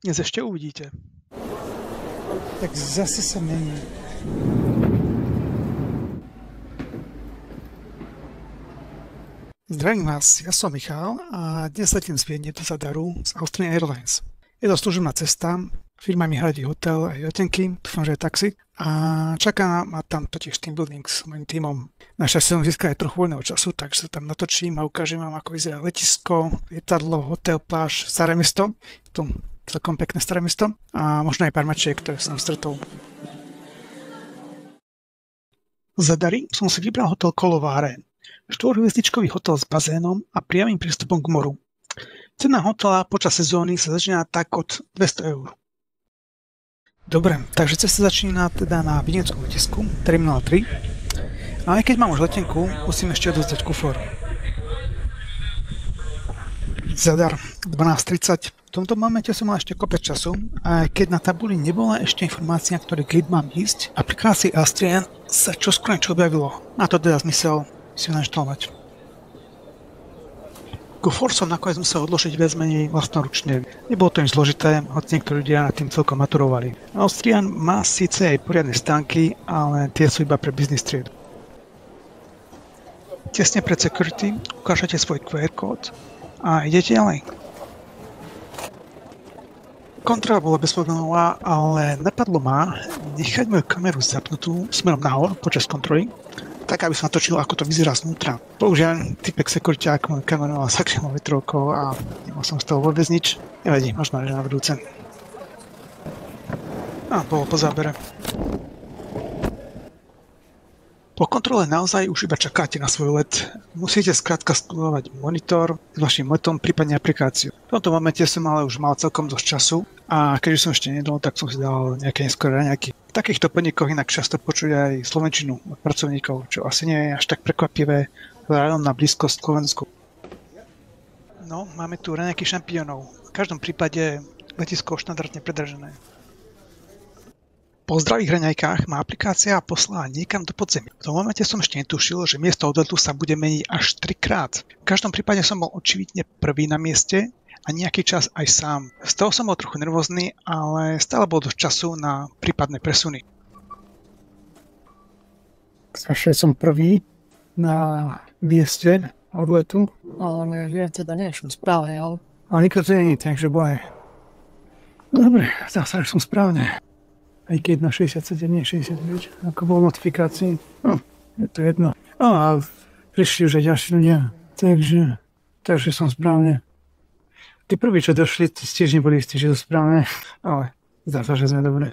Dnes ešte uvidíte. Tak zase sa mení. Zdravím vás, ja som Michal a dnes letím z Viedne do Zadaru z Austrian Airlines. Je to služobná cesta, firma mi hradí hotel aj letenky, dúfam, že je taxi a čaká ma tam totiž team building s mojím tímom. Našťastie som získal aj trochu voľného času, takže sa tam natočím a ukážem vám, ako vyzerá letisko, lietadlo, hotel, pláž, staré mesto. To celkom pekné staré mesto a možno aj pár mačiek, ktoré som stretol. Z Zadary som si vybral hotel Kolováre, štvorhviezdičkový hotel s bazénom a priamym prístupom k moru. Cena hotela počas sezóny sa začína tak od 200 eur. Dobre, takže cesta začína teda na Viedenskom letisku, Terminál 3. A aj keď mám už letenku, musím ešte odozdať kufor. Zadar 12:30. V tomto momente som mal ešte kopec času a keď na tabuli nebola ešte informácia, ktorý gate mám ísť, aplikácii Austrian sa čoskoro niečo objavilo. Má to teda zmysel si ho nainštalovať. Kufor som nakoniec musel odložiť viac menej vlastnoručne. Nebolo to nič zložité, hoci niektorí ľudia nad tým celkom maturovali. Austrian má síce aj poriadne stánky, ale tie sú iba pre business trade. Tesne pred security ukážete svoj QR kód a idete ďalej. Kontrola bola bezproblémová, ale napadlo ma nechať moju kameru zapnutú smerom nahor počas kontroly, tak aby som natočil, ako to vyzerá znútra. Bohužiaľ, typek sekuriťák moju kameru mal zakryl vetrovkou a nemal som z toho vôbec nič. Nevadí, možno že na vedúce. A bolo po zábere. Po kontrole naozaj už iba čakáte na svoj let. Musíte skrátka skladovať monitor s vašim letom, prípadne aplikáciu. V tomto momente som ale už mal celkom dosť času a keďže som ešte nedol, tak som si dal nejaké neskoré raňajky. V takýchto podnikoch inak často počuť aj slovenčinu od pracovníkov, čo asi nie je až tak prekvapivé vzhľadom na blízkosť Slovensku. No, máme tu raňajky šampiónov. V každom prípade letisko štandardne predražené. Po zdravých raňajkách ma aplikácia poslala niekam do podzemia. V tom momente som ešte netušil, že miesto odletu sa bude meniť až 3-krát. V každom prípade som bol očividne prvý na mieste a nejaký čas aj sám. Z toho som bol trochu nervózny, ale stále bol dosť času na prípadné presuny. Zašiel som prvý na mieste odletu, ale ja teda nešiel správne, ale nikto to nie je, takže boj. Dobre, zase som správne. Aj keď na 67, nie 69, ako bolo notifikácií. No, je to jedno. No a prišli už aj ďalší ľudia, takže som správne. Tí prví, čo došli, tiež neboli istí, že to správne, ale zdá sa, že sme dobre.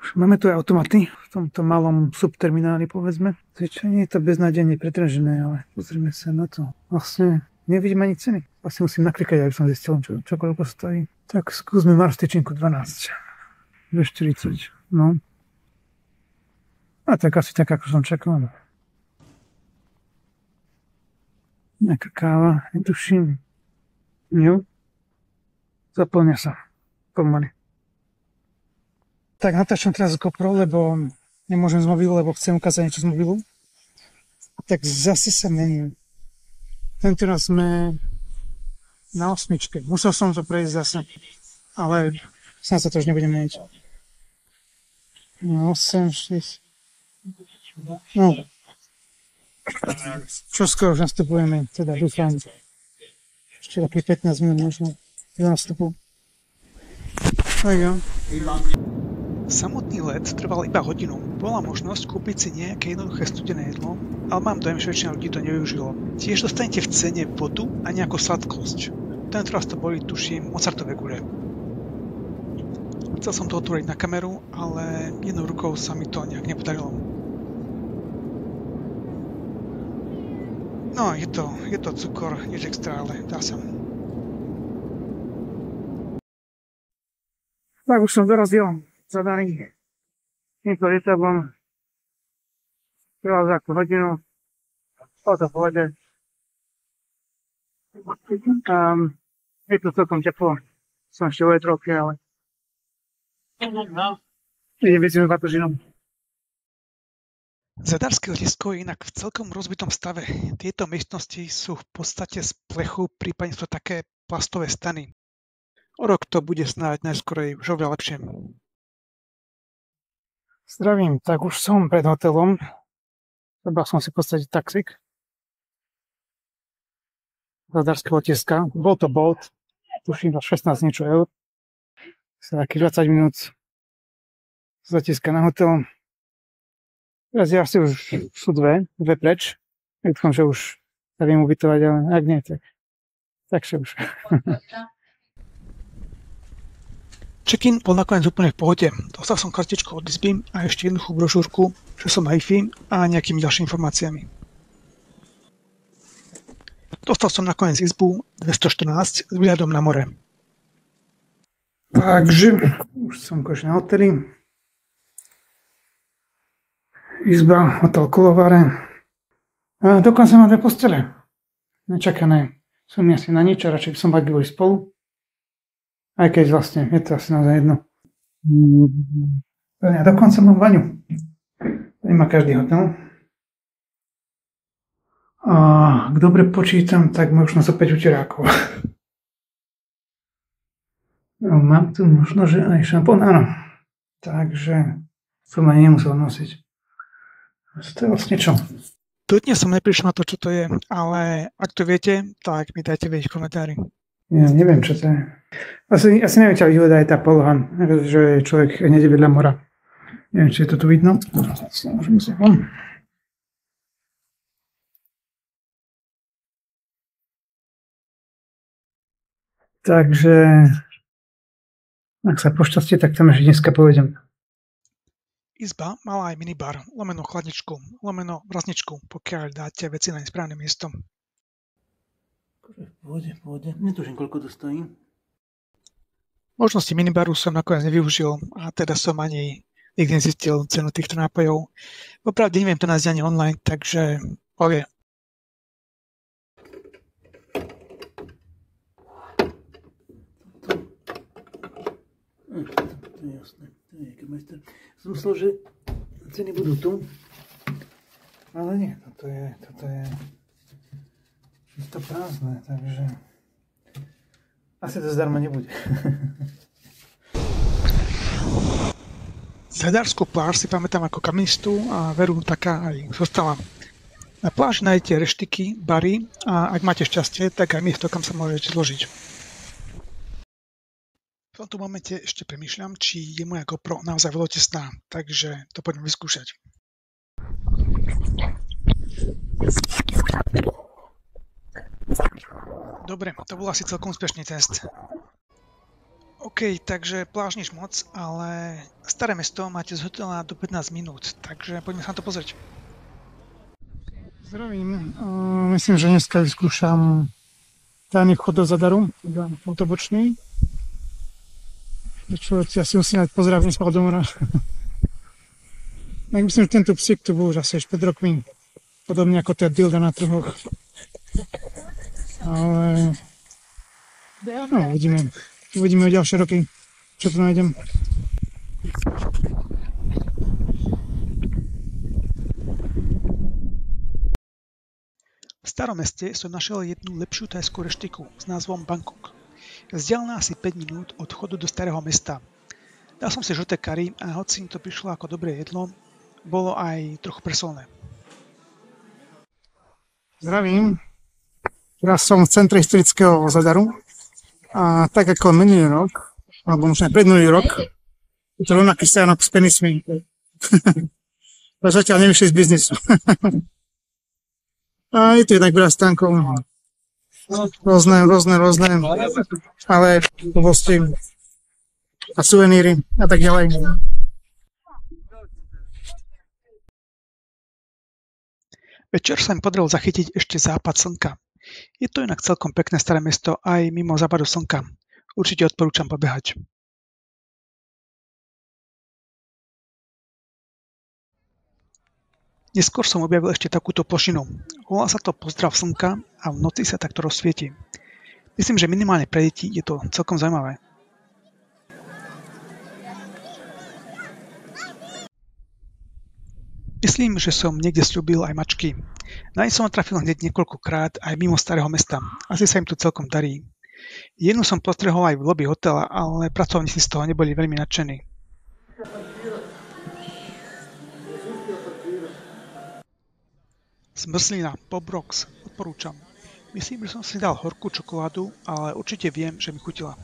Už máme tu aj automaty v tomto malom subtermináli, povedzme. Zvyčajne je to beznádejne pretražené, ale pozrime sa na to. Vlastne nevidím ani ceny. Vlastne musím naklikať, aby som zistil, čo koľko stojí. Tak skúsme Mars tyčinku 12. 2,40, no. A tak asi tak, ako som čakal. Nejaká káva, netuším. Jo. Zaplňa sa. Pomaly. Tak natáčam teraz GoPro, lebo nemôžem z mobilu, lebo chcem ukázať niečo z mobilu. Tak zase sa mení. Tentoraz sme na 8. Musel som to prejsť zase, ale snáď sa to už nebude meniť. 8, 6. No. Čo skoro už nastupujeme, teda dúfam. Ešte takých 15 minút možno do nastupu. Tak jo. Samotný let trval iba hodinu. Bola možnosť kúpiť si nejaké jednoduché studené jedlo, ale mám dojem, že väčšina ľudí to nevyužilo. Tiež dostanete v cene vodu a nejakú sladkosť. Tentoraz to boli, tuším, Mozartové gule. Chcel som to otvoriť na kameru, ale jednou rukou sa mi to nejak nepodarilo. No, je to cukor, nič extra, ale dá sa. Tak už som dorazil Zadary. Týmto lietadlom. Trval za hodinu. Bolo to v pohode. Je to celkom teplo. Som ešte o vetrovke, ale ideme si batožinom. Zadarské letisko je inak v celkom rozbitom stave. Tieto miestnosti sú v podstate z plechu, prípadne sú také plastové stany. O rok to bude snáď najskorej už oveľa lepšie. Zdravím, tak už som pred hotelom. Treba som si postaviť taxík. Zadarského letiska. Bol to Bolt. Tuším za 16 niečo eur. Sa takých 20 minút z letiska na hotel. Teraz ja asi už sú dve preč. Dúfam, že už sa viem ubytovať, ale ak nie, takže už. Check-in bol nakoniec úplne v pohode. Dostal som kartičku od izby a ešte jednoduchú brožúrku, že som Wi-Fi a nejakými ďalšími informáciami. Dostal som nakoniec izbu 214 s výhľadom na more. Takže už som konečne na hoteli. Izba, hotel Kolovare. A dokonca mám dve postele. Nečakané. Som asi na nič a radšej by som boli spolu. Aj keď vlastne je to asi naozaj jedno. A dokonca mám vaňu. To má každý hotel. A ak dobre počítam, tak možno za 5 uterákov. No, mám tu možno, že aj šampón, áno. Takže som ani nemusel nosiť. To je vlastne čo? Dodnes som neprišiel na to, čo to je, ale ak to viete, tak mi dajte vedieť v komentári. Ja neviem, čo to je. Asi neviem, či vyhľadá aj tá poloha, že človek hneď vedľa mora. Neviem, či je to tu vidno. Takže ak sa pošťastie, tak tam ešte dneska povedem. Izba mala aj minibar, lomeno chladničku, lomeno vrazničku, pokiaľ dáte veci na nesprávne miesto. Pôjde. Netuším, koľko to stojí. Možnosti minibaru som nakoniec nevyužil a teda som ani nikdy nezistil cenu týchto nápojov. Popravde neviem to nájsť ani online, takže povie. To je jasné. Som myslel, že ceny budú tu. Ale nie, toto je čisto prázdne, takže asi to zdarma nebude. Zadarskú pláž si pamätám ako kamenistu a veru taká aj zostala. Na pláži nájdete reštiky, bary a ak máte šťastie, tak aj miesto, kam sa môžete zložiť. V tomto momente ešte premýšľam, či je moja GoPro naozaj veľotesná, takže to poďme vyskúšať. Dobre, to bol asi celkom úspešný test. OK, takže pláž nič moc, ale staré mesto máte z hotela do 15 minút, takže poďme sa na to pozrieť. Zdravím, myslím, že dneska vyskúšam tajný vchod do Zadaru, autobočný. Človek si musí mať pozdrav, nespal do mora. Tak myslím, že tento psík tu bol už asi 5 rokmi, podobne ako tá dilda na trhoch. Ale no, uvidíme o ďalšie roky, čo tu nájdem. V starom meste som našiel jednu lepšiu thajskú reštiku s názvom Bangkok. Vzdialená asi 5 minút od vchodu do starého mesta. Dal som si žlté kari a hoci im to prišlo ako dobré jedlo, bolo aj trochu presolné. Zdravím. Teraz som v centre historického Zadaru a tak ako minulý rok, alebo možno aj predminulý rok, je to rovnaký stánok s penismi. Zatiaľ nevyšli z biznisu. A je tu jednak veľa stánkov. Rôzne, ale blbosti a suveníry a tak ďalej. Večer sa mi podarilo zachytiť ešte západ slnka. Je to inak celkom pekné staré mesto aj mimo západu slnka. Určite odporúčam pobehať. Neskôr som objavil ešte takúto plošinu. Volá sa to Pozdrav slnka a v noci sa takto rozsvieti. Myslím, že minimálne pre deti je to celkom zaujímavé. Myslím, že som niekde sľúbil aj mačky. Na ne som trafil hneď niekoľkokrát aj mimo starého mesta. Asi sa im tu celkom darí. Jednu som postrehol aj v lobby hotela, ale pracovníci z toho neboli veľmi nadšení. Zmrzlina, Bob Rocks, odporúčam. Myslím, že som si dal horkú čokoládu, ale určite viem, že mi chutila.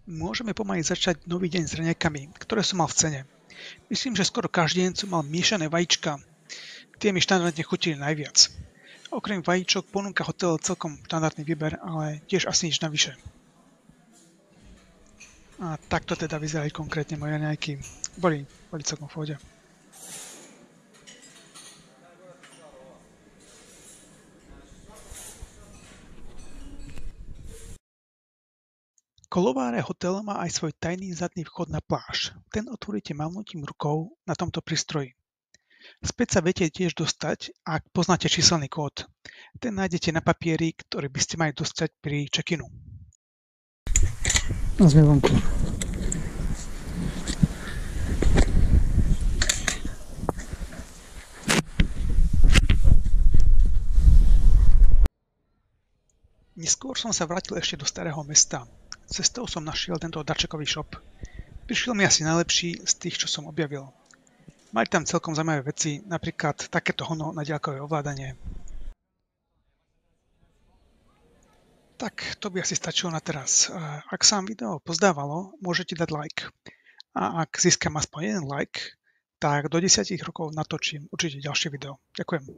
Môžeme pomaly začať nový deň s raňajkami, ktoré som mal v cene. Myslím, že skoro každý deň som mal miešané vajíčka. Tie mi štandardne chutili najviac. Okrem vajíčok ponúka hotel celkom štandardný výber, ale tiež asi nič navyše. A takto teda vyzerali konkrétne moje raňajky. Boli celkom v pohode. Kolováre hotel má aj svoj tajný zadný vchod na pláž. Ten otvoríte mávnutím rukou na tomto prístroji. Späť sa viete tiež dostať, ak poznáte číselný kód. Ten nájdete na papieri, ktorý by ste mali dostať pri check-inu. Sme vonku. Neskôr som sa vrátil ešte do starého mesta. Cestou som našiel tento darčekový shop. Prišiel mi asi najlepší z tých, čo som objavil. Mali tam celkom zaujímavé veci, napríklad takéto hono na diaľkové ovládanie. Tak, to by asi stačilo na teraz. Ak sa vám video pozdávalo, môžete dať like. A ak získam aspoň jeden like, tak do 10 rokov natočím určite ďalšie video. Ďakujem.